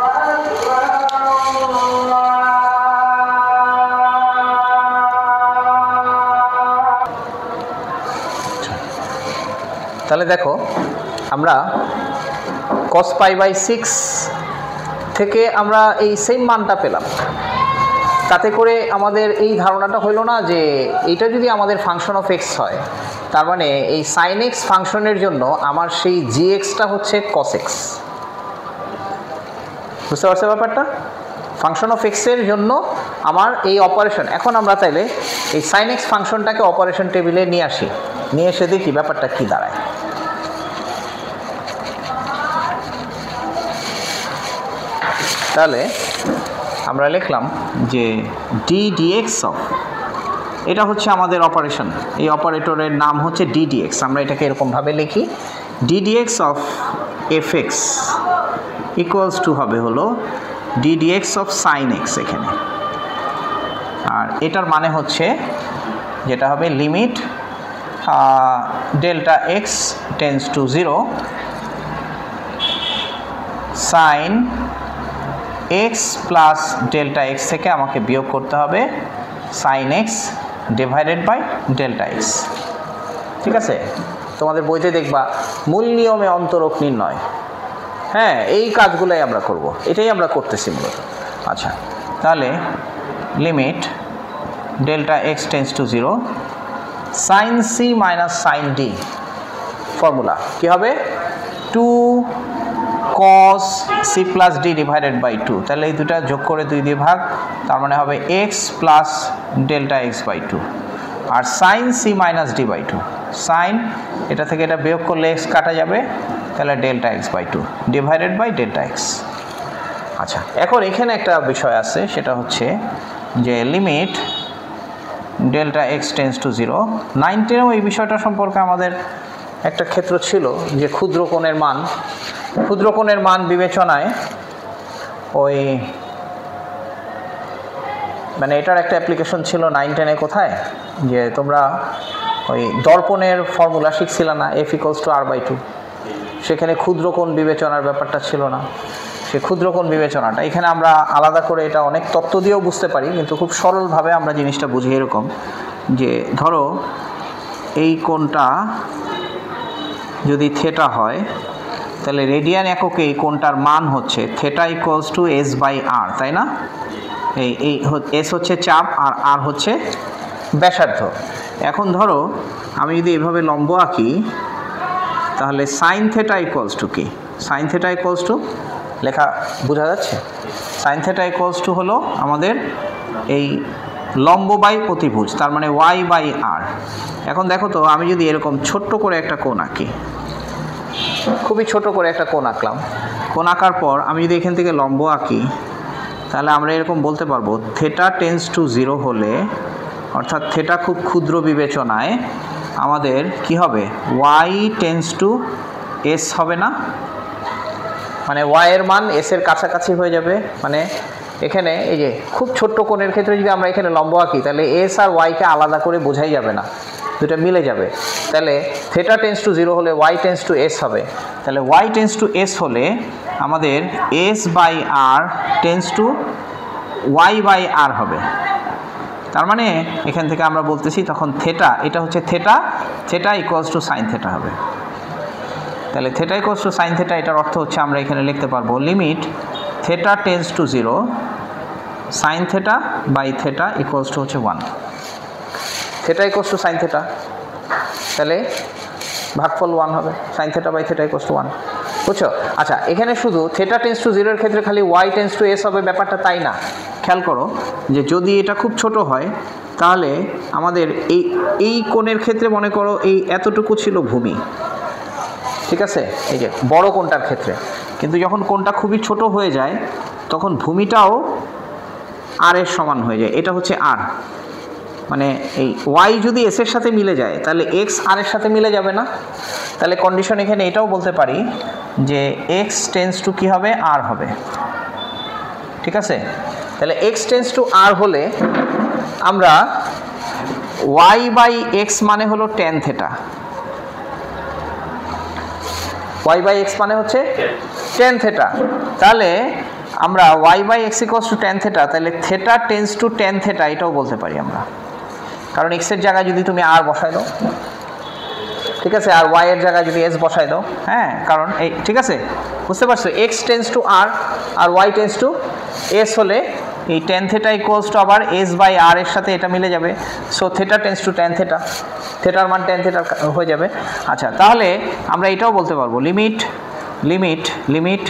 তাহলে দেখো আমরা cos π/6 থেকে আমরা এই সেম মানটা পেলাম। তাতে করে আমাদের এই ধারণাটা হইল না যে এইটা যদি আমাদের ফাংশন অফ এক্স হয়, তার মানে এই সাইন এক্স ফাংশনের জন্য আমার সেই জি এক্সটা হচ্ছে কস এক্স। বুঝতে পারছো ব্যাপারটা? ফাংশন অফ এক্সের জন্য আমার এই অপারেশন। এখন আমরা তাইলে এই সাইন এক্স ফাংশনটাকে অপারেশন টেবিলে নিয়ে আসি, নিয়ে এসে দেখি ব্যাপারটা কি দাঁড়ায়। তাহলে আমরা লিখলাম যে ddx অফ, এটা হচ্ছে আমাদের অপারেশন, এই অপারেটরের নাম হচ্ছে ddx। আমরা এটাকে এরকমভাবে লিখি, ddx of fx equals to হবে হলো d dx of sine x এখানে, আর এটার মানে হচ্ছে যেটা হবে limit delta x tends to 0 sine x plus delta x থেকে আমাকে বিয়োগ করতে হবে sine x divided by delta x. ঠিক আছে, তোমাদের বইতে দেখবা মূল নিয়মে অন্তরক নির্ণয়, হ্যাঁ এই কাজগুলোই আমরা করব, এটাই আমরা করতেছি মূলত। আচ্ছা, তাহলে limit delta x tends to 0 sine c minus sine d, formula কী হবে 2 cos c plus d divided by 2, তাহলে এই দুটা যোগ করে 2 দিয়ে ভাগ, তার মানে হবে x plus delta x by 2, আর sine c minus d by 2, sine এটা থেকে এটা বিয়োগ করলে এক্স কাটা যাবে, তাহলে delta x by 2 divided by delta x. আচ্ছা, এখন এখানে একটা বিষয় আছে, সেটা হচ্ছে যে limit delta x tends to 0, 9-10 এই বিষয়টা সম্পর্কে আমাদের একটা ক্ষেত্র ছিল যে ক্ষুদ্রকোণের মান বিবেচনায় ওই মানে এটার একটা অ্যাপ্লিকেশন ছিল 9-10-এ, কোথায় যে তোমরা ওই দর্পণের ফর্মুলা শিখছিল না, F = R/2, সেখানে ক্ষুদ্রকোণ বিবেচনার ব্যাপারটা ছিল না, সে ক্ষুদ্রকোণ বিবেচনাটা এখানে আমরা আলাদা করে এটা অনেক তত্ত্ব দিয়েও বুঝতে পারি, কিন্তু খুব সরলভাবে আমরা জিনিসটা বুঝি এরকম যে ধরো এই কোণটা যদি থিটা হয়, তাহলে রেডিয়ান এককে এই কোণটার মান হচ্ছে থিটা = S/R, তাই না? এই এস হচ্ছে চাপ আর আর হচ্ছে ব্যাসার্ধ। এখন ধরো আমি যদি এভাবে লম্ব আঁকি, তাহলে সাইন থিটা = কি? সাইন থিটা লেখা বোঝা যাচ্ছে? সাইন থিটা হলো আমাদের এই লম্ব বাই প্রতিভুজ, তার মানে y/r। এখন দেখো তো, আমি যদি এরকম ছোট্ট করে একটা কোণ আঁকি, খুবই ছোট করে একটা কোণ আঁকলাম, কোণ আঁকার পর আমি যদি এখান থেকে লম্ব আঁকি, তাহলে আমরা এরকম বলতে পারবো থিটা টেন্স টু 0 হলে, অর্থাৎ থিটা খুব ক্ষুদ্র বিবেচনায় আমাদের কি হবে y টেন্স টু s হবে না? মানে y এর মান s এর কাছাকাছি হয়ে যাবে। মানে এখানে এই যে খুব ছোট্ট কোণের ক্ষেত্রে যদি আমরা এখানে লম্ব আঁকি, তাহলে s আর y কে আলাদা করে বোঝাই যাবে না, দুটো মিলে যাবে। তাহলে থিটা টেন্স টু 0 হলে y টেন্স টু s হবে, তাহলে y টেন্স টু s হলে আমাদের s/r টেন্স টু y/r হবে। তার মানে এখান থেকে আমরা বলতেছি তখন থিটা, এটা হচ্ছে থিটা = সাইন থিটা হবে। তাহলে থিটা = সাইন থিটা, এটার অর্থ হচ্ছে আমরা এখানে লিখতে পারবো limit theta tends to 0 sine theta by theta হচ্ছে 1, থিটা = সাইন থিটা, তাহলে ভাগফল 1 হবে, সাইন থিটা বাই থিটা = 1, বুঝছো? আচ্ছা, এখানে শুধু থিটা টেন্স টু 0 এর ক্ষেত্রে খালি y টেন্স টু s হবে, ব্যাপারটা তাই না। খেয়াল করো যে যদি এটা খুব ছোট হয়, তাহলে আমাদের এই কোণের ক্ষেত্রে মনে করো এই এতটুকু ছিল ভূমি, ঠিক আছে, এই যে বড় কোণটার ক্ষেত্রে, কিন্তু যখন কোণটা খুবই ছোট হয়ে যায় তখন ভূমিটাও r এর সমান হয়ে যায়, এটা হচ্ছে r। মানে এই y যদি s এর সাথে মিলে যায়, তাহলে x r এর সাথে মিলে যাবে না? তাহলে কন্ডিশন এখানে এটাও বলতে পারি যে x টেন্স টু কি হবে, r হবে, ঠিক আছে? তাহলে x টেন্স টু r হলে আমরা y/x মানে হলো tan থিটা, y/x মানে হচ্ছে tan থিটা, তাহলে আমরা y/x = tan থিটা, তাহলে theta tends two tan theta এটাও বলতে পারি আমরা, কারণ x এর জায়গায় যদি তুমি r বসাই দাও, ঠিক আছে, আর y এর জায়গায় যদি s বসাই দাও, হ্যাঁ, কারণ এই, ঠিক আছে, বুঝতে পারছো, x টেন্স টু r আর y টেন্স টু s হলে এই tan থিটা = আবার s/r এর সাথে এটা মিলে যাবে, so theta tends two tan theta, থিটার মান tan থিটা হয়ে যাবে। আচ্ছা, তাহলে আমরা এটাও বলতে পারবো limit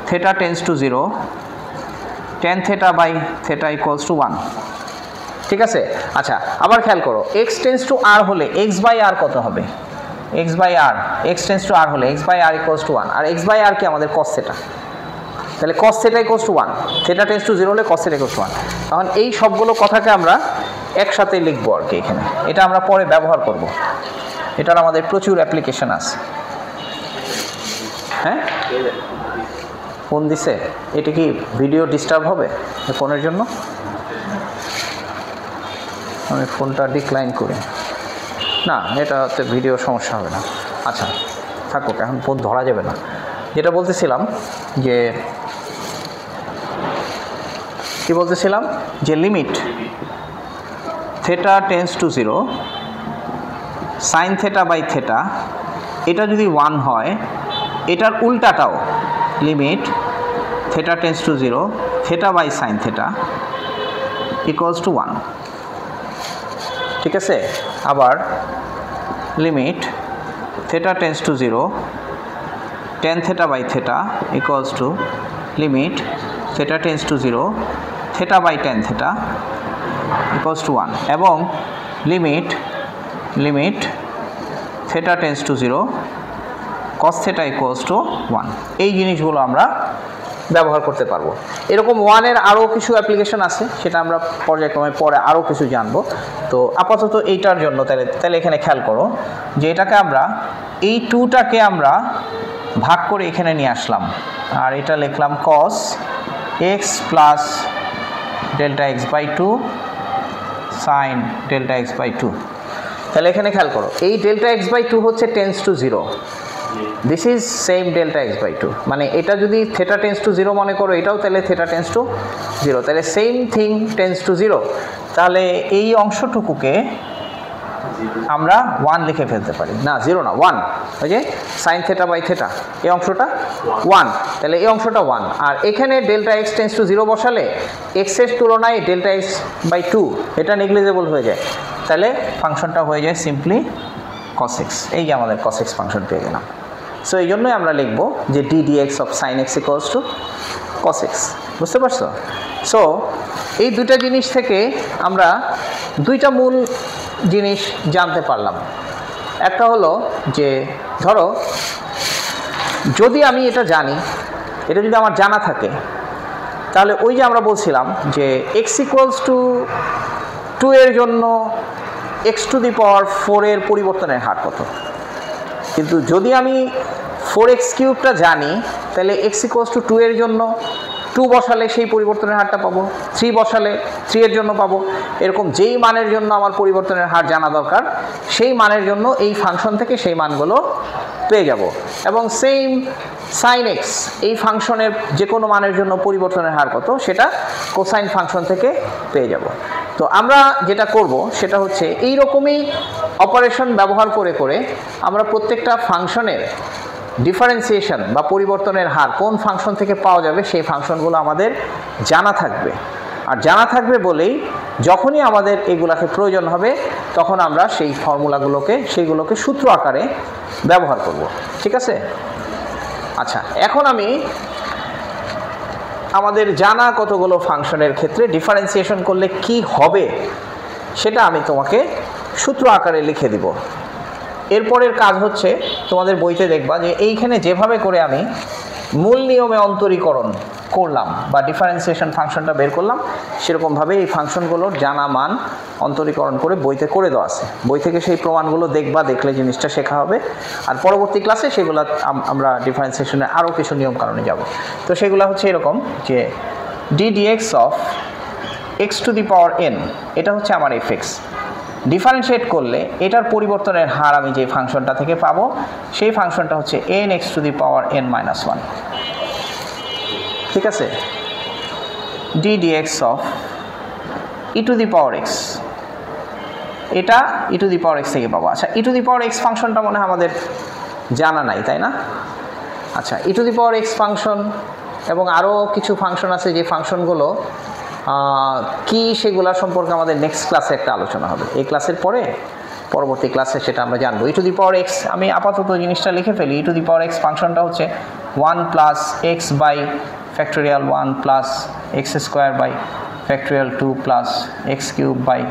theta tends to 0 tan theta by theta = 1, ঠিক আছে? আচ্ছা, আবার খেয়াল করো, x টেন্স টু r হলে x/r কত হবে? x টেন্স টু r হলে x/r = 1, আর x/r কি আমাদের cos থিটা, তাহলে cos theta = 1, theta tends to 0 হলে cos থিটা = 1। তখন এই সবগুলো কথাকে আমরা একসাথে লিখবো আর কি এখানে, এটা আমরা পরে ব্যবহার করব, এটার আমাদের প্রচুর অ্যাপ্লিকেশন আছে। হ্যাঁ, ফোন দিছে, এটা কি ভিডিও ডিস্টার্ব হবে ফোনের জন্য? আমি ফোনটা ডিক্লাইন করি। না, এটাতে ভিডিও সমস্যা হবে না। আচ্ছা থাকুক, এখন ফোন ধরা যাবে না। যেটা বলতেছিলাম যে কি বলতেছিলাম যে limit theta tends to 0 sine theta by theta, এটা যদি 1 হয়, এটার উল্টাটাও limit theta tends to 0 theta by sine theta equals to 1। ঠিক আছে, আবার limit theta tends to 0 tan theta by theta equals to limit theta tends to 0 theta by tan theta equals to 1, এবং limit theta tends to 0 cos theta equals to 1। এই জিনিসগুলো আমরা ব্যবহার করতে পারবো। এরকম 1-এর আরও কিছু অ্যাপ্লিকেশন আছে, সেটা আমরা পর্যায়ক্রমে পরে আরও কিছু জানবো। তো আপাতত এইটার জন্য তাহলে এখানে খেয়াল করো যে এটাকে আমরা এই 2টাকে আমরা ভাগ করে এখানে নিয়ে আসলাম, আর এটা লিখলাম cos x plus delta x by 2 sine delta x by 2। তাহলে এখানে খেয়াল করো, এই ডেল্টা এক্স বাই 2 হচ্ছে tends to 0, this is same delta x by 2। মানে এটা যদি থিটা টেন্ডস টু 0 মনে করো, এটাও তাহলে থিটা টেন্ডস টু 0, তাহলে সেম থিং টেন্ডস টু 0। তাহলে এই অংশটুকুকে আমরা 1 লিখে ফেলতে পারি, না 0 না 1, ওই যে সাইন থিটা বাই থিটা, এই অংশটা 1, তাহলে এই অংশটা 1। আর এখানে ডেল্টা এক্স টেন্ডস টু 0 বসালে এক্সের তুলনায় ডেল্টা এক্স বাই 2 এটা নেগলিজেবল হয়ে যায়, তাহলে ফাংশনটা হয়ে যায় সিম্পলি cos x। এই যে আমাদের cos x ফাংশন পেয়ে গেলাম। সো এই জন্যই আমরা লিখব যে d dx of sin x equals two cos x। বুঝতে পারছো? সো এই দুইটা জিনিস থেকে আমরা দুইটা মূল জিনিস জানতে পারলাম। একটা হলো যে ধরো যদি আমি এটা জানি, এটা যদি আমার জানা থাকে, তাহলে ওই যে আমরা বলছিলাম যে x ইকুয়ালস টু 2 এর জন্য x টু দি পাওয়ার 4 এর পরিবর্তনের হার কত। কিন্তু যদি আমি 4x কিউবটা জানি, তাহলে x ইকুয়ালস টু 2 এর জন্য 2 বসালে সেই পরিবর্তনের হারটা পাবো, 3 বসালে 3 এর জন্য পাবো। এরকম যেই মানের জন্য আমার পরিবর্তনের হার জানা দরকার, সেই মানের জন্য এই ফাংশন থেকে সেই মানগুলো পেয়ে যাব। এবং সেম সাইন এক্স, এই ফাংশনের যে কোনো মানের জন্য পরিবর্তনের হার কত সেটা কোসাইন ফাংশন থেকে পেয়ে যাব। তো আমরা যেটা করব সেটা হচ্ছে এই রকমই অপারেশন ব্যবহার করে করে আমরা প্রত্যেকটা ফাংশনের ডিফারেন্সিয়েশন বা পরিবর্তনের হার কোন ফাংশন থেকে পাওয়া যাবে সেই ফাংশনগুলো আমাদের জানা থাকবে। আর জানা থাকবে বলেই যখনই আমাদের এগুলাকে প্রয়োজন হবে তখন আমরা সেই ফর্মুলাগুলোকে সেইগুলোকে সূত্র আকারে ব্যবহার করব। ঠিক আছে? আচ্ছা, এখন আমি আমাদের জানা কতগুলো ফাংশনের ক্ষেত্রে ডিফারেন্সিয়েশন করলে কি হবে সেটা আমি তোমাকে সূত্র আকারে লিখে দিব। এরপরের কাজ হচ্ছে তোমাদের বইতে দেখবা যে এইখানে যেভাবে করে আমি মূল নিয়মে অন্তরীকরণ করলাম বা ডিফারেন্সিয়েশন ফাংশনটা বের করলাম, সেরকমভাবে এই ফাংশনগুলোর জানা মান অন্তরীকরণ করে বইতে করে দেওয়া আছে। বই থেকে সেই প্রমাণগুলো দেখবা, দেখলে জিনিসটা শেখা হবে। আর পরবর্তী ক্লাসে সেগুলো আমরা ডিফারেন্সিয়েশনের আরও কিছু নিয়ম কারণে যাব। তো সেগুলো হচ্ছে এরকম যে d dx of x to the power n, এটা হচ্ছে আমার এফ এক্স। ডিফারেন্সিয়েট করলে এটার পরিবর্তনের হার আমি যে ফাংশনটা থেকে পাবো সেই ফাংশনটা হচ্ছে n x to the power n minus 1। ঠিক আছে? D dx of e to the power x, এটা e to the power x থেকে পাবো। আচ্ছা, e to the power x ফাংশনটা মনে হয় আমাদের জানা নাই, তাই না? আচ্ছা, e to the power x function এবং আরও কিছু ফাংশন আছে যে ফাংশনগুলো কি সেগুলো সম্পর্কে আমাদের নেক্সট ক্লাসে একটা আলোচনা হবে। এই ক্লাসের পরে পরবর্তী ক্লাসে সেটা আমরা জানবো। ই টু দি পাওয়ার এক্স, আমি আপাতত জিনিসটা লিখে ফেলি। ই টু দি পাওয়ার এক্স ফাংশনটা হচ্ছে 1 plus x by factorial 1 plus x square by factorial 2 plus x cube by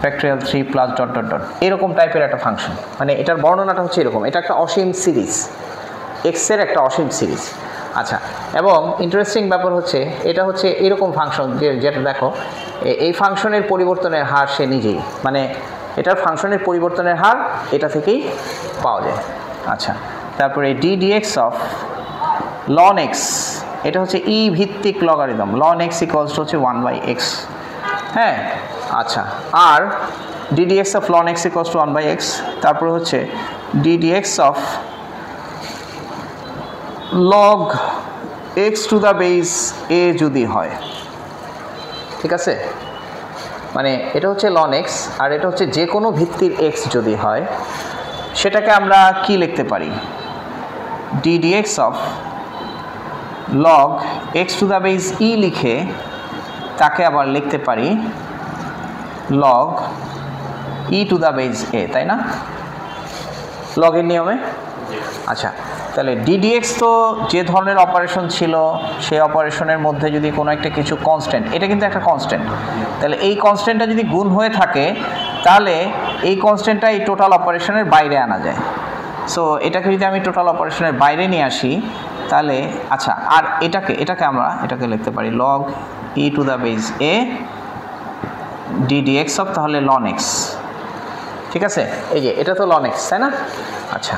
factorial 3 plus dot dot dot, এরকম টাইপের একটা ফাংশন। মানে এটার বর্ণনাটা হচ্ছে এরকম, এটা একটা অসীম সিরিজ, এক্সের একটা অসীম সিরিজ। আচ্ছা, এবং ইন্টারেস্টিং ব্যাপার হচ্ছে এটা হচ্ছে এরকম ফাংশন যেটা দেখো এই ফাংশনের পরিবর্তনের হার সে নিজেই, মানে এটার ফাংশনের পরিবর্তনের হার এটা থেকেই পাওয়া যায়। আচ্ছা, তারপরে d dx of ln x এটা হচ্ছে ই ভিত্তিক logarithm, ln x equals to হচ্ছে 1/x। হ্যাঁ, আচ্ছা, আর ddx of ln x equals to 1/x, তারপরে হচ্ছে ddx of log x to the base a যদি হয়, ঠিক আছে, মানে এটা হচ্ছে ln x আর এটা হচ্ছে যে কোনো ভিত্তির x যদি হয়, সেটাকে আমরা কি লিখতে পারি, ddx of log x to the base e লিখে তাকে আবার লিখতে পারি log e two the base a, তাই না, লগের নিয়মে। আচ্ছা, তাহলে ddx তো যে ধরনের অপারেশন ছিল সেই অপারেশনের মধ্যে যদি কোনো একটা কিছু কনস্ট্যান্ট, এটা কিন্তু একটা কনস্ট্যান্ট, তাহলে এই কনস্ট্যান্টটা যদি গুণ হয়ে থাকে তাহলে এই কনস্ট্যান্টটা এই টোটাল অপারেশনের বাইরে আনা যায়। সো এটাকে যদি আমি টোটাল অপারেশনের বাইরে নিয়ে আসি তাহলে, আচ্ছা, আর এটাকে লিখতে পারি log e two the base a ddx of তাহলে ln x, ঠিক আছে, এই যে এটা তো ln x, তাই না। আচ্ছা,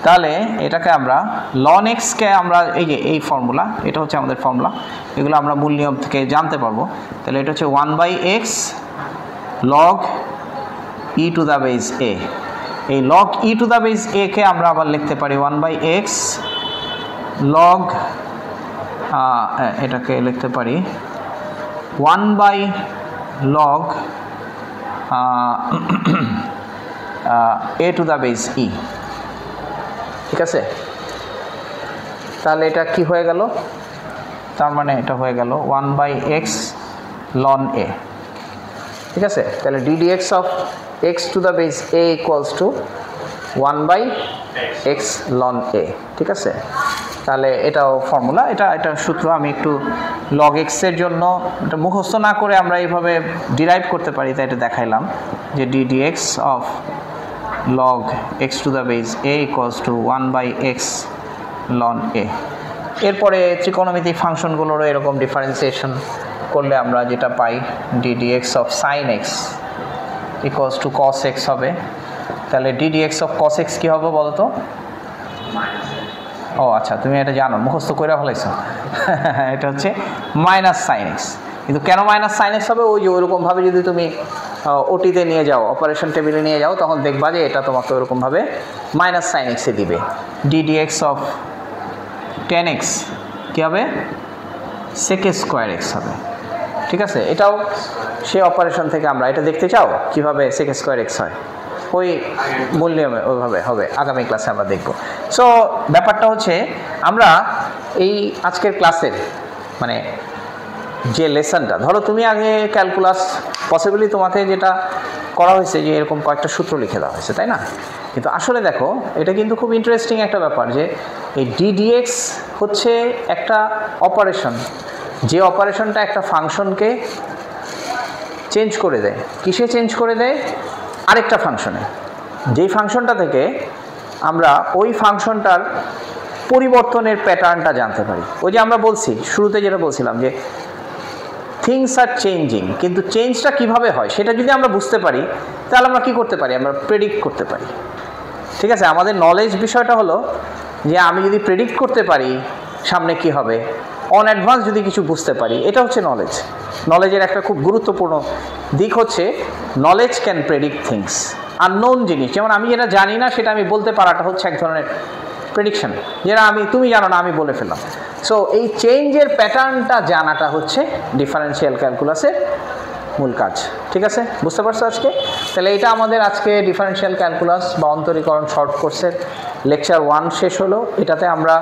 তাহলে এটাকে আমরা ln x কে আমরা এই যে এই ফর্মুলা, এটা হচ্ছে আমাদের ফর্মুলা, এগুলো আমরা মূল নিয়ম থেকে জানতে পারবো। তাহলে এটা হচ্ছে 1/x log e two the base a, এই log e two the base a কে আমরা আবার লিখতে পারি 1/x log, এটাকে লিখতে পারি 1/log a two the base e, ঠিক আছে। তাহলে এটা কি হয়ে গেল, তার মানে এটা হয়ে গেল 1/x ln a, ঠিক আছে। তাহলে ddx of x to the base a equals to 1/x ln a, ঠিক আছে। তাহলে এটাও ফর্মুলা, এটা সূত্র আমি একটু log x এর জন্য এটা মুখস্থ না করে আমরা এইভাবে ডিরাইভ করতে পারি, তাই এটা দেখাইলাম যে ddx of log x to the base a equals to 1/x ln a। এরপরে ত্রিকোণমিতিক ফাংশনগুলোরও এরকম ডিফারেন্সিয়েশন করলে আমরা যেটা পাই ddx of sin x equals two cos x হবে। তাহলে ddx অফ cos x কী হবে বলো তো? ও আচ্ছা, তুমি এটা জানো, মুখস্থ করে ফেলাইছো। এটা হচ্ছে মাইনাস সাইন এক্স। কিন্তু কেন মাইনাস সাইন এক্স হবে? ওই যে ওইরকমভাবে যদি তুমি ওটিতে নিয়ে যাও, অপারেশন টেবিলে নিয়ে যাও, তখন দেখবা যে এটা তোমাকে ওরকমভাবে মাইনাস সাইন এক্সে দিবে। ddx অফ টেন এক্স কী হবে? sec স্কোয়ার এক্স হবে, ঠিক আছে। এটাও সেই অপারেশন থেকে আমরা এটা দেখতে চাও কীভাবে sec স্কোয়ার এক্স হয়, ওই মূল নিয়মে ওইভাবে হবে, আগামী ক্লাসে আমরা দেখব। সো ব্যাপারটা হচ্ছে আমরা এই আজকের ক্লাসের মানে যে লেসনটা, ধরো তুমি আগে ক্যালকুলাস পসিবলি তোমাকে যেটা করা হয়েছে যে এরকম কয়েকটা সূত্র লিখে দেওয়া হয়েছে, তাই না? কিন্তু আসলে দেখো এটা কিন্তু খুব ইন্টারেস্টিং একটা ব্যাপার যে এই ddx হচ্ছে একটা অপারেশন, যে অপারেশনটা একটা ফাংশনকে চেঞ্জ করে দেয়। কিসে চেঞ্জ করে দেয়? আরেকটা ফাংশনে। যেই ফাংশনটা থেকে আমরা ওই ফাংশনটার পরিবর্তনের প্যাটার্নটা জানতে পারি। ওই যে আমরা বলছি শুরুতে যেটা বলছিলাম যে থিংস আর চেঞ্জিং, কিন্তু চেঞ্জটা কিভাবে হয় সেটা যদি আমরা বুঝতে পারি তাহলে আমরা কি করতে পারি? আমরা প্রেডিক্ট করতে পারি, ঠিক আছে। আমাদের নলেজ বিষয়টা হলো যে আমি যদি প্রেডিক্ট করতে পারি সামনে কি হবে, অন অ্যাডভান্স যদি কিছু বুঝতে পারি, এটা হচ্ছে নলেজ। নলেজের একটা খুব গুরুত্বপূর্ণ দিক হচ্ছে knowledge can predict things. Unknown জিনিস, যেমন আমি যেটা জানি না সেটা আমি বলতে পারাটা হচ্ছে এক ধরনের প্রেডিকশন, যেটা তুমি জানো না আমি বলে ফেললাম। সো এই চেঞ্জের প্যাটার্নটা জানাটা হচ্ছে ডিফারেন্সিয়াল ক্যালকুলাসের মূল কাজ, ঠিক আছে। বুঝতে পারছো আজকে? তাহলে এটা আমাদের আজকে ডিফারেন্সিয়াল ক্যালকুলাস বা অন্তরীকরণ শর্ট কোর্সের লেকচার 1 শেষ হলো। এটাতে আমরা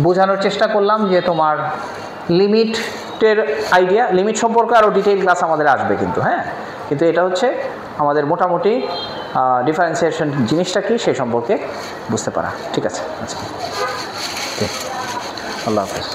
বোঝানোর চেষ্টা করলাম যে তোমার লিমিটের আইডিয়া, লিমিট সম্পর্কে আরও ডিটেইল ক্লাস আমাদের আসবে কিন্তু, হ্যাঁ। কিন্তু এটা হচ্ছে আমাদের মোটামুটি ডিফারেন্সিয়েশন জিনিসটা কি সেই সম্পর্কে বুঝতে পারা, ঠিক আছে। আচ্ছা, আল্লাহ হাফেজ।